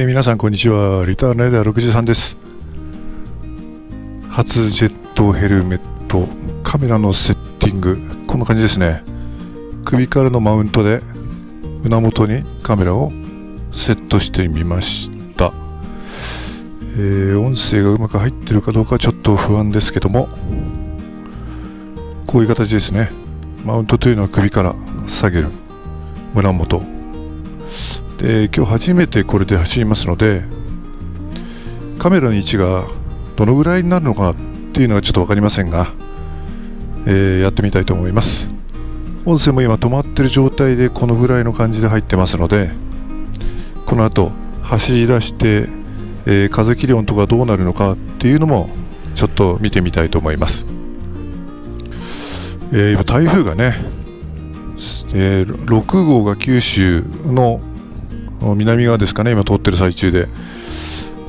皆さんこんにちは。リターンライダー63です。初ジェットヘルメット、カメラのセッティング、こんな感じですね。首からのマウントで胸元にカメラをセットしてみました。音声がうまく入ってるかどうかちょっと不安ですけども、こういう形ですね。マウントというのは首から下げる胸元で、今日初めてこれで走りますので、カメラの位置がどのぐらいになるのかっていうのがちょっと分かりませんが、やってみたいと思います。音声も今止まってる状態でこのぐらいの感じで入ってますので、この後走り出して、風切り音とかどうなるのかっていうのもちょっと見てみたいと思います。今台風がね、6号が九州の南側ですかね、今通ってる最中で、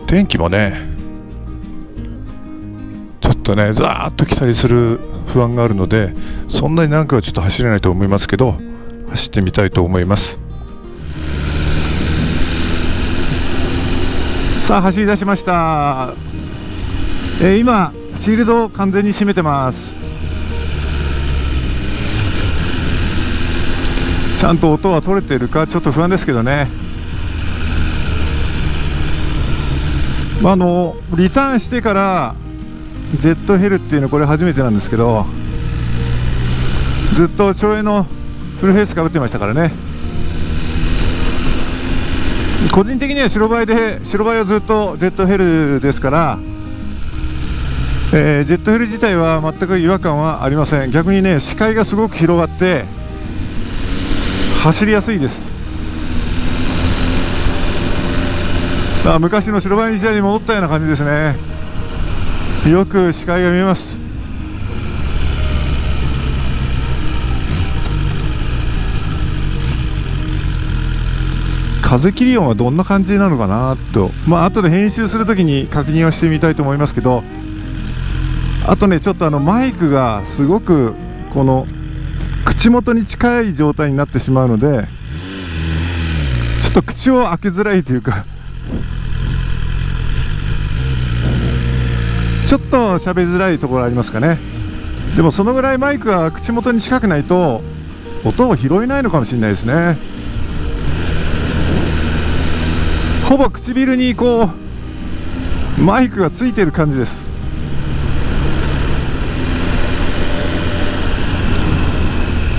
天気もねちょっとねザーッと来たりする不安があるので、そんなに長くはちょっと走れないと思いますけど、走ってみたいと思います。さあ走り出しました。今シールドを完全に閉めてます。ちゃんと音は取れているかちょっと不安ですけどね。リターンしてからジェットヘルっていうのこれ初めてなんですけど、ずっと省エのフルフェイスかぶってましたからね。個人的には白バイはずっとジェットヘルですから、ジェットヘル自体は全く違和感はありません。逆にね、視界がすごく広がって走りやすいです。昔の白バイ時代に戻ったような感じですね。よく視界が見えます。風切り音はどんな感じなのかなと、後で編集するときに確認はしてみたいと思いますけど、あとね、ちょっとマイクがすごくこの口元に近い状態になってしまうので、ちょっと口を開けづらいというか、ちょっと喋りづらいところありますかね。でもそのぐらいマイクが口元に近くないと音を拾えないのかもしれないですね。ほぼ唇にこうマイクがついている感じです。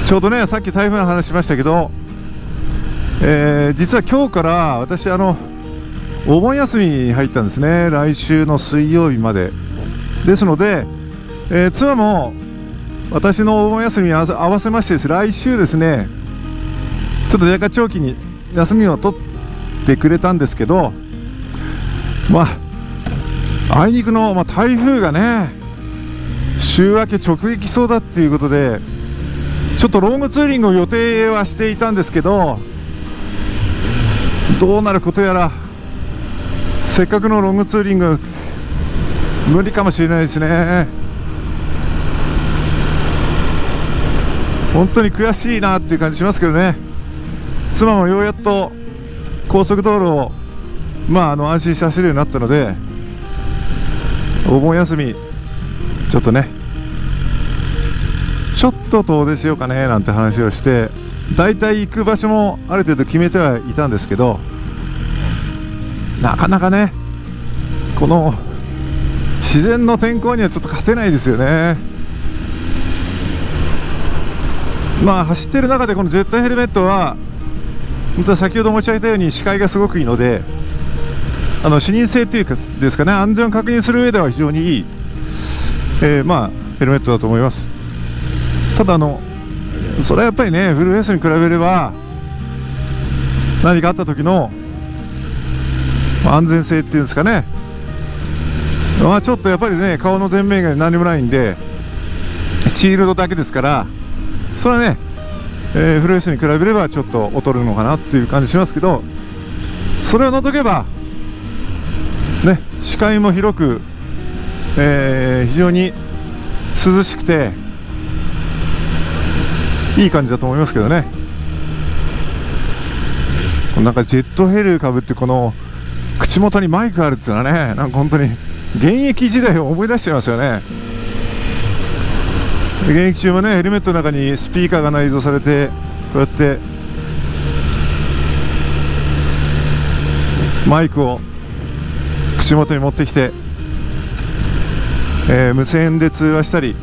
ちょうどね、さっき台風の話しましたけど、実は今日から私お盆休みに入ったんですね。来週の水曜日までですので、妻も私のお盆休みに合わせましてです、来週ですね、ちょっと若干長期に休みを取ってくれたんですけど、あいにくの、台風がね週明け直撃そうだっていうことで、ちょっとロングツーリングを予定はしていたんですけど、どうなることやら、せっかくのロングツーリング無理かもしれないですね。本当に悔しいなっていう感じしますけどね。妻もようやっと高速道路を安心して走れるようになったので、お盆休みちょっとね、ちょっと遠出しようかねなんて話をして、だいたい行く場所もある程度決めてはいたんですけど、なかなかねこの自然の天候にはちょっと勝てないですよね。走ってる中でこのジェットヘルメットは本当は先ほど申し上げたように視界がすごくいいので、視認性というかですかね、安全を確認する上では非常にいい、ヘルメットだと思います。ただそれはやっぱりね、フルフェイスに比べれば何かあった時の安全性っていうんですかね、ちょっとやっぱりね、顔の前面が何もないんでシールドだけですから、それはね、フルフェイスに比べればちょっと劣るのかなっていう感じしますけど、それを除けばね、視界も広く、非常に涼しくていい感じだと思いますけどね。なんかジェットヘルかぶってこの口元にマイクがあるっていうのはね、なんか本当に現役時代を思い出しちゃいますよね。現役中はね、ヘルメットの中にスピーカーが内蔵されて、こうやってマイクを口元に持ってきて、無線で通話したり、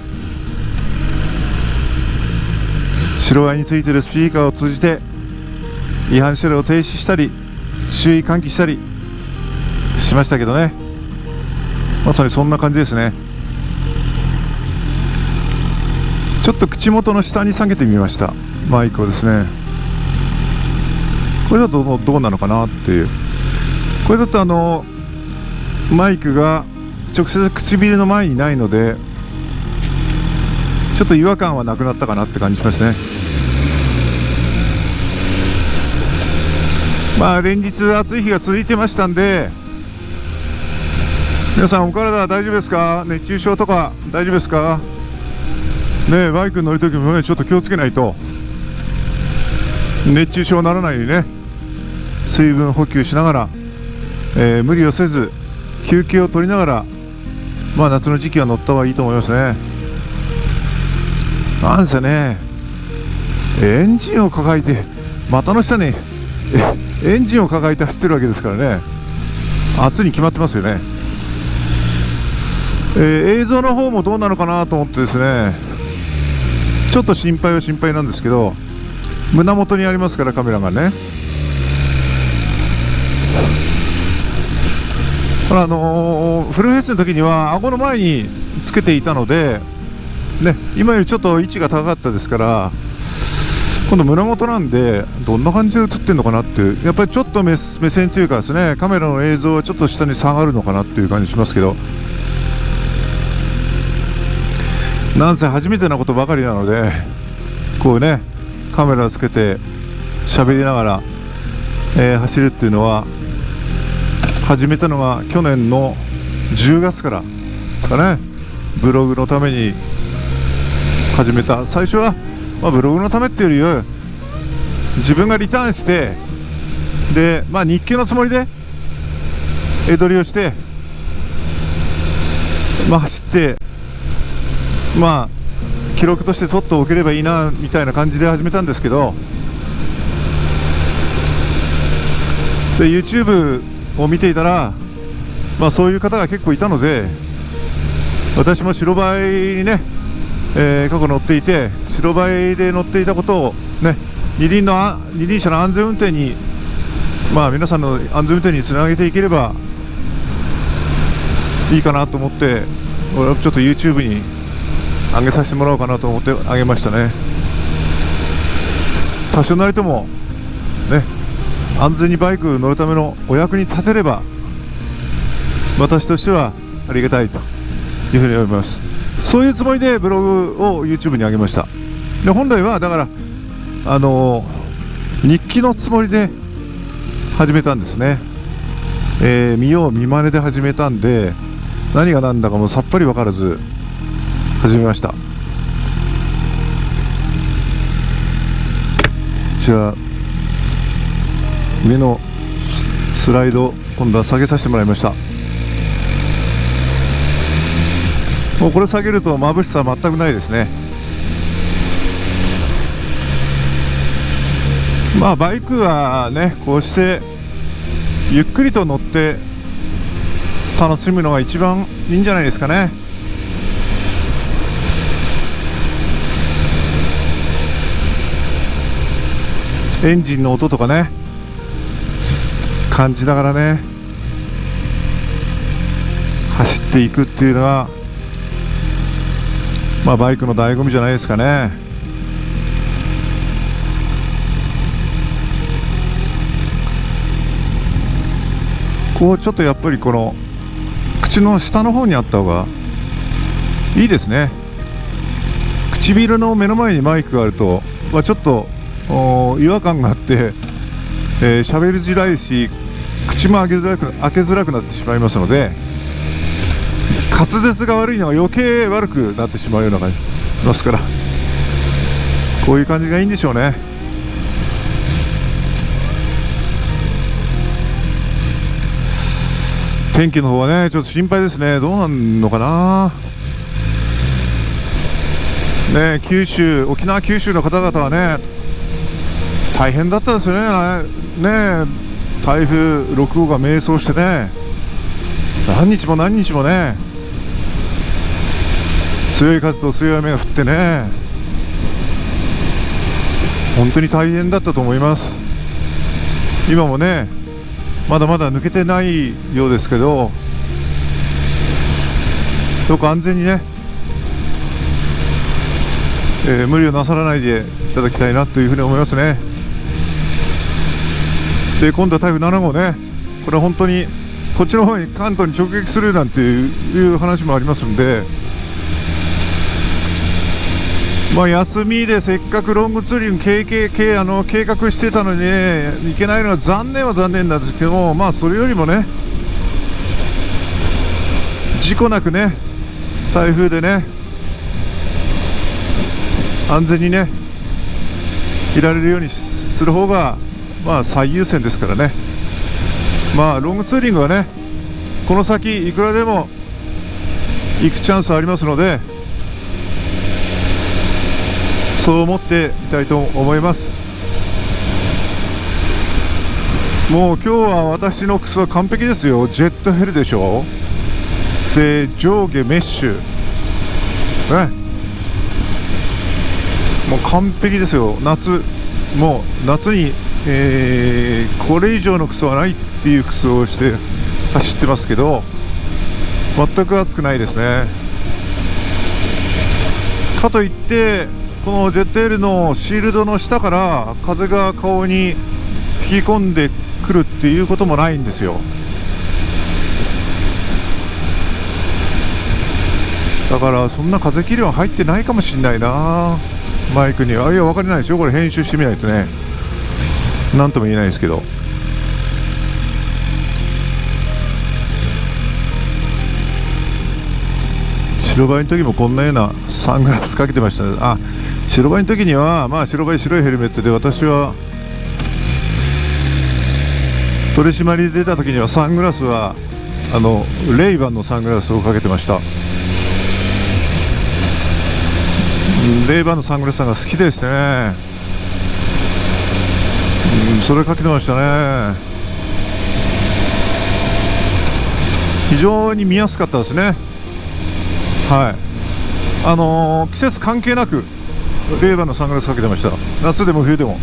白バイについているスピーカーを通じて違反車両を停止したり注意喚起したりしましたけどね、まさにそんな感じですね。ちょっと口元の下に下げてみました、マイクをですね。これだとどうなのかなっていう。これだとマイクが直接唇の前にないので、ちょっと違和感はなくなったかなって感じしますね。まあ連日暑い日が続いてましたんで、皆さんお体大丈夫ですか？熱中症とか大丈夫ですかね。バイクに乗るときもね、ちょっと気をつけないと熱中症にならないようにね、水分補給しながら、無理をせず休憩を取りながら、まあ夏の時期は乗った方がいいと思いますね。なんせね、エンジンを抱えて股の下にエンジンを抱えて走ってるわけですからね、暑いに決まってますよね。映像の方もどうなのかなと思ってですね、ちょっと心配は心配なんですけど、胸元にありますからカメラがね、フルフェイスの時には顎の前につけていたので、ね、今よりちょっと位置が高かったですから、今度胸元なんでどんな感じで映ってるのかなっていう、やっぱりちょっと目線というかですね、カメラの映像はちょっと下に下がるのかなっていう感じしますけど、なんせ初めてなことばかりなので、こうねカメラをつけて喋りながら、走るっていうのは始めたのが去年の10月からですかね。ブログのために始めた。最初は、ブログのためっていうよりは自分がリターンして、で、日記のつもりで江取りをして、走って、記録として撮っておければいいなみたいな感じで始めたんですけど、で YouTube を見ていたら、そういう方が結構いたので、私も白バイにね、過去乗っていて、白バイで乗っていたことをね、二輪車の安全運転に、皆さんの安全運転につなげていければいいかなと思って、俺はちょっと YouTube に上げさせてもらおうかなと思って上げましたね。多少なりともね、安全にバイク乗るためのお役に立てれば、私としてはありがたいというふうに思います。そういうつもりでブログを YouTube に上げました。で、本来はだから日記のつもりで始めたんですね。見よう見まねで始めたんで、何が何だかもさっぱり分からず始めました。じゃあ目のスライド今度は下げさせてもらいました。もうこれ下げると眩しさは全くないですね。バイクはね、こうしてゆっくりと乗って楽しむのが一番いいんじゃないですかね。エンジンの音とかね感じながらね走っていくっていうのが、バイクの醍醐味じゃないですかね。こうちょっとやっぱりこの口の下の方にあった方がいいですね。唇の目の前にマイクがあると、ちょっと違和感があって、喋りづらいし口も開けづらくなってしまいますので、滑舌が悪いのが余計悪くなってしまうような感じしますから、こういう感じがいいんでしょうね。天気の方はねちょっと心配ですね。どうなんのかなね。九州、沖縄九州の方々はね大変だったですよね。台風6号が迷走してね、何日も何日もね、強い風と強い雨が降ってね、本当に大変だったと思います。今もねまだまだ抜けてないようですけど、どうか安全にね、無理をなさらないでいただきたいなというふうに思いますね。で今度は台風7号ね、これは本当にこっちの方に関東に直撃するなんていう話もありますんで、休みでせっかくロングツーリング計画してたのに、ね、行けないのは残念は残念なんですけども、それよりもね事故なくね、台風でね安全にねいられるようにする方が最優先ですからね。ロングツーリングはねこの先いくらでも行くチャンスありますので、そう思っていたいと思います。もう今日は私の靴は完璧ですよ。ジェットヘルでしょ、で上下メッシュね、もう完璧ですよ。もう夏に、これ以上の靴はないっていう靴をして走ってますけど、全く暑くないですね。かといってこのジェットエルのシールドの下から風が顔に吹き込んでくるっていうこともないんですよ。だからそんな風切りは入ってないかもしれないな、マイクには。いや分かりないですよ、これ編集してみないとね何とも言えないですけど。白バイの時もこんなようなサングラスかけてましたね。白バイの時には白バイ白いヘルメットで、私は取り締まり出た時にはサングラスはレイバンのサングラスをかけてました。レイバンのサングラスさんが好きですね。それかけてましたね。非常に見やすかったですね。季節関係なくレイバンのサングラスかけてました。夏でも冬でも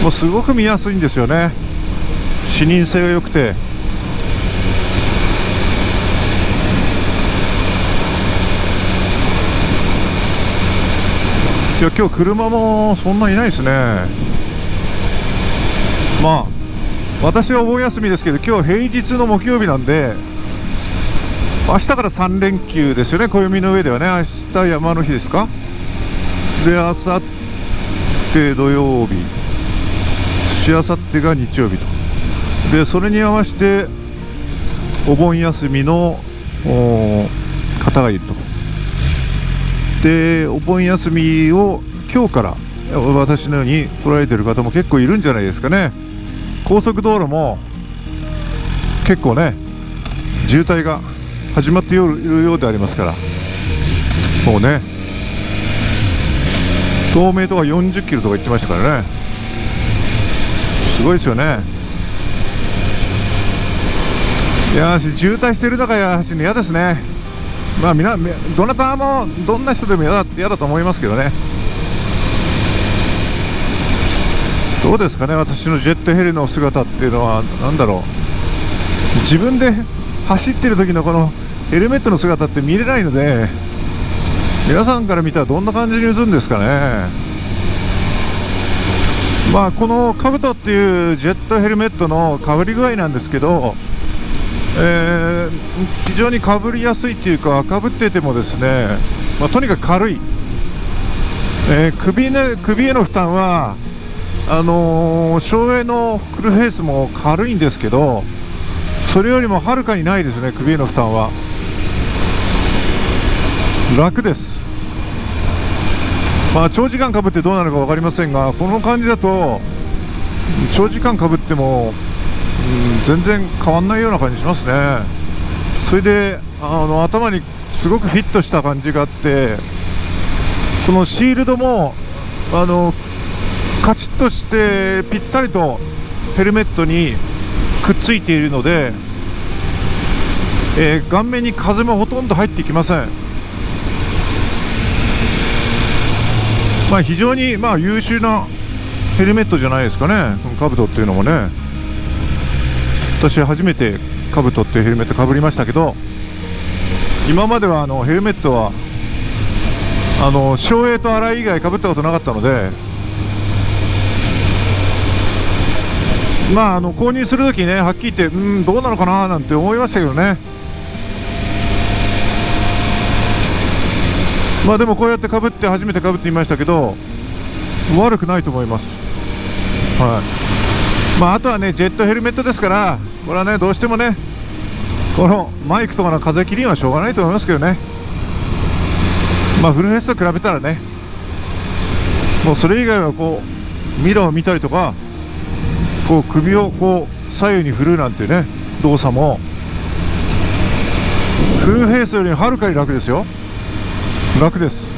もうすごく見やすいんですよね。視認性が良くて、今日車もそんなにいないですね。私はお盆休みですけど、今日平日の木曜日なんで、明日から3連休ですよね、暦の上ではね。明日山の日ですか。で明後日土曜日、しあさってが日曜日と。でそれに合わせてお盆休みの方がいると。でお盆休みを今日から私のように来られている方も結構いるんじゃないですかね。高速道路も結構ね渋滞が始まっているようでありますから、もうね東名とか40キロとか言ってましたからね、すごいですよね。いや渋滞してる中走るの嫌ですね。どなたもどんな人でも嫌だと思いますけどね。どうですかね、私のジェットヘリの姿っていうのは何だろう。自分で走ってる時のこのヘルメットの姿って見れないので、皆さんから見たらどんな感じに映るんですかね。このカブトっていうジェットヘルメットのかぶり具合なんですけど、非常にかぶりやすいっていうか、かぶっててもですね、とにかく軽い、首への負担は省エのフルフェイスも軽いんですけど、それよりもはるかにないですね。首への負担は楽です。長時間かぶってどうなるか分かりませんが、この感じだと長時間かぶっても全然変わんないような感じしますね。それで頭にすごくフィットした感じがあって、このシールドもカチッとしてぴったりとヘルメットにくっついているので、顔面に風もほとんど入ってきません。非常に優秀なヘルメットじゃないですかね、このカブトっていうのもね。私初めてカブトっていうヘルメットかぶりましたけど、今まではヘルメットは照英と荒井以外かぶったことなかったので、購入するときね、はっきり言ってどうなのかななんて思いましたけどね。でもこうやってかぶって初めてかぶってみましたけど、悪くないと思います。あとはね、ジェットヘルメットですから、これはねどうしてもね、このマイクとかの風切りはしょうがないと思いますけどね。フルフェイスと比べたらね、もうそれ以外はこうミラーを見たりとか、こう首をこう左右に振るなんてね動作もフルフェイスよりはるかに楽ですよ。楽です。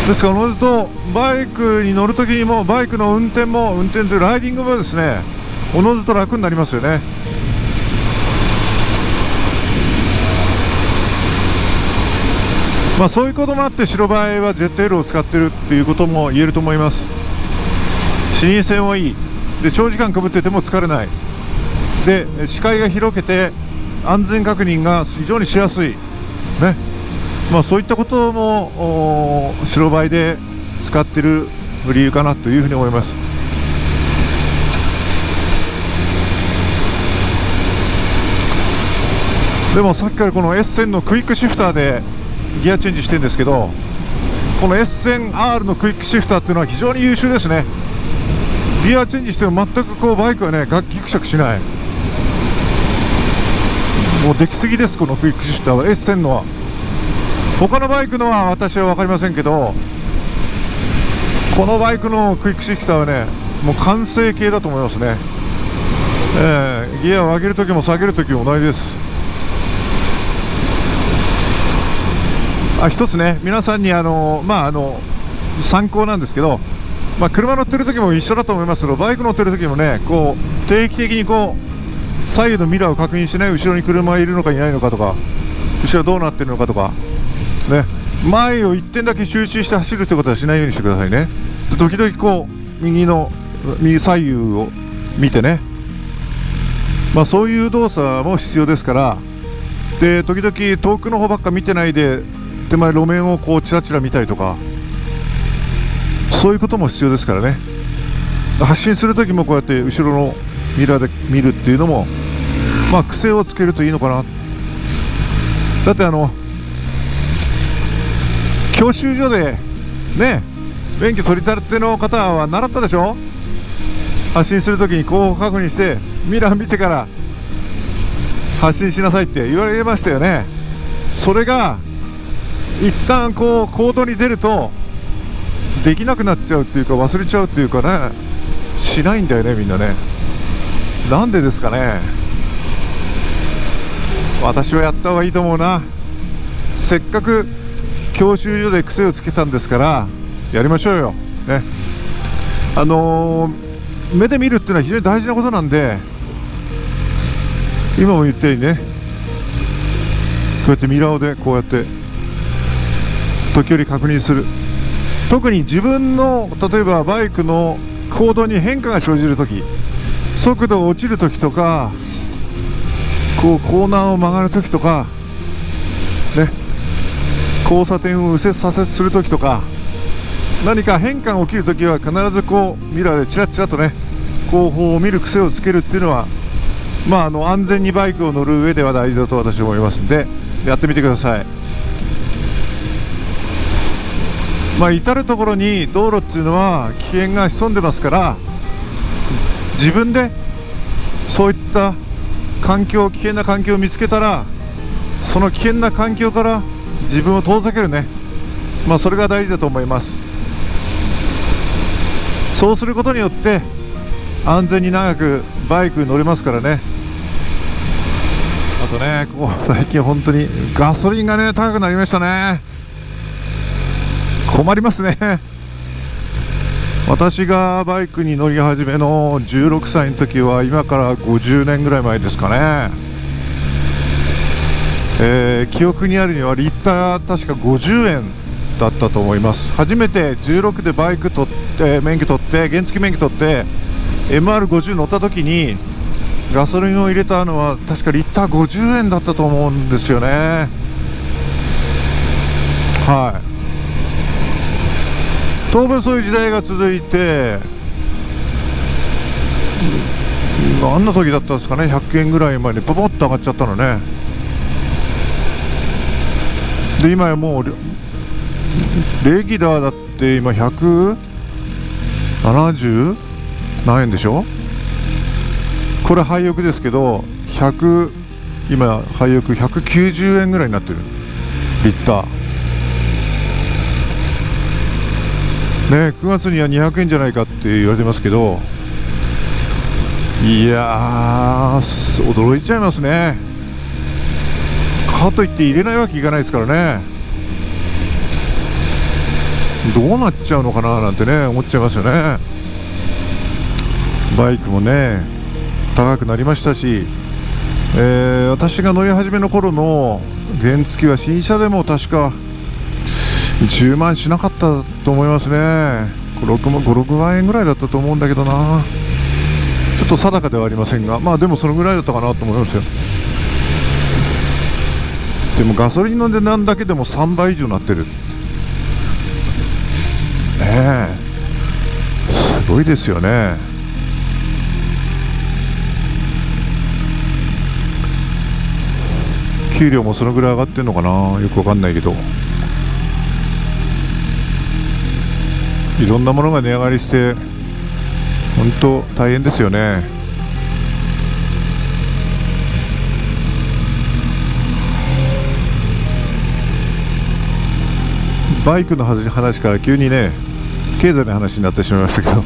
ですからおのずとバイクに乗るときにも、バイクの運転というライディングもですね、おのずと楽になりますよね。そういうこともあって白バイは ZL を使っているっていうことも言えると思います。視認性もいいで、長時間かぶってても疲れないで、視界が広けて安全確認が非常にしやすいね。そういったことも白バイで使っている理由かなというふうに思います。でもさっきからこの S1000 のクイックシフターでギアチェンジしてるんですけど、この S1000R のクイックシフターっていうのは非常に優秀ですね。ギアチェンジしても全くこうバイクはねギクシャクしない。もうできすぎです、このクイックシフターは。 S1000 のは他のバイクのは私は分かりませんけど、このバイクのクイックシフターはねもう完成形だと思いますね。ギアを上げるときも下げるときも同じです。一つね皆さんに参考なんですけど、車乗ってる時も一緒だと思いますけど、バイク乗ってる時もねこう定期的にこう左右のミラーを確認してね、後ろに車がいるのかいないのかとか、後ろどうなってるのかとかね、前を一点だけ集中して走るってことはしないようにしてくださいね。時々こう右左右を見てね、そういう動作も必要ですから。で時々遠くの方ばっか見てないで手前路面をこうチラチラ見たりとか、そういうことも必要ですからね。発進する時もこうやって後ろのミラーで見るっていうのも癖をつけるといいのかな。だって教習所でね免許取り立ての方は習ったでしょ。発進する時に後方確認してミラー見てから発進しなさいって言われましたよね。それが一旦こう行動に出るとできなくなっちゃうっていうか、忘れちゃうっていうかね、しないんだよねみんなね。なんでですかね。私はやった方がいいと思うな。せっかく教習所で癖をつけたんですからやりましょうよね。目で見るっていうのは非常に大事なことなんで、今も言ったようにね、こうやってミラーでこうやって時折確認する。特に自分の例えばバイクの行動に変化が生じるとき、速度が落ちるときとか、こうコーナーを曲がるときとかね、交差点を右折左折するときとか、何か変化が起きるときは必ずこうミラーでチラチラとね後方を見る癖をつけるっていうのは、安全にバイクを乗る上では大事だと私は思いますので、やってみてください。至る所に道路っていうのは危険が潜んでますから、自分でそういった危険な環境を見つけたら、その危険な環境から自分を遠ざけるね、それが大事だと思います。そうすることによって安全に長くバイクに乗れますからね。あとね、ここ最近本当にガソリンがね高くなりましたね。困りますね。私がバイクに乗り始めの16歳の時は今から50年ぐらい前ですかね。記憶にあるにはリッター確か50円だったと思います。初めて16でバイク取って免許取って原付免許取って MR50 乗った時にガソリンを入れたのは確かリッター50円だったと思うんですよね。はい。当分そういう時代が続いて、あんな時だったんですかね、100円ぐらいまでポポッと上がっちゃったのね。で今やもうレギュラーだって今170何円でしょ。これ廃屋ですけど今廃屋190円ぐらいになってるリッターね。9月には200円じゃないかって言われてますけど、いやー驚いちゃいますね。かといって入れないわけいかないですからね。どうなっちゃうのかななんてね思っちゃいますよね。バイクもね高くなりましたし、私が乗り始めの頃の原付は新車でも確か10万しなかったと思いますね。5、6万円ぐらいだったと思うんだけどな。ちょっと定かではありませんが、まあでもそのぐらいだったかなと思いますよ。でもガソリンの値段だけでも3倍以上になってる。すごいですよね。給料もそのぐらい上がってるのかな、よくわかんないけど、いろんなものが値上がりして本当大変ですよね。バイクの話から急にね経済の話になってしまいましたけど、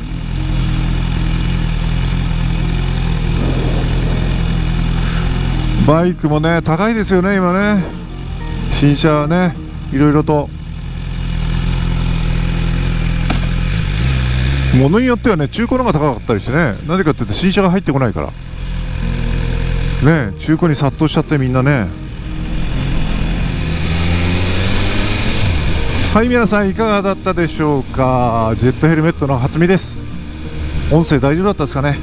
バイクもね高いですよね今ね。新車はねいろいろと物によってはね中古の方が高かったりしてね、なぜかっていうと新車が入ってこないからね、中古に殺到しちゃってみんなね。はい、皆さんいかがだったでしょうか。ジェットヘルメットの初見です。音声大丈夫だったですかね。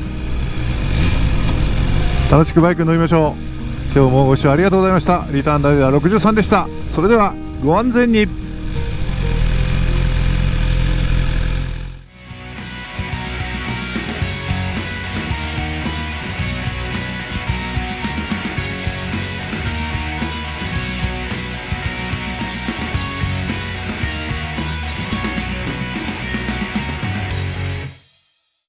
楽しくバイク乗りましょう。今日もご視聴ありがとうございました。リターンダイヤ63でした。それではご安全に。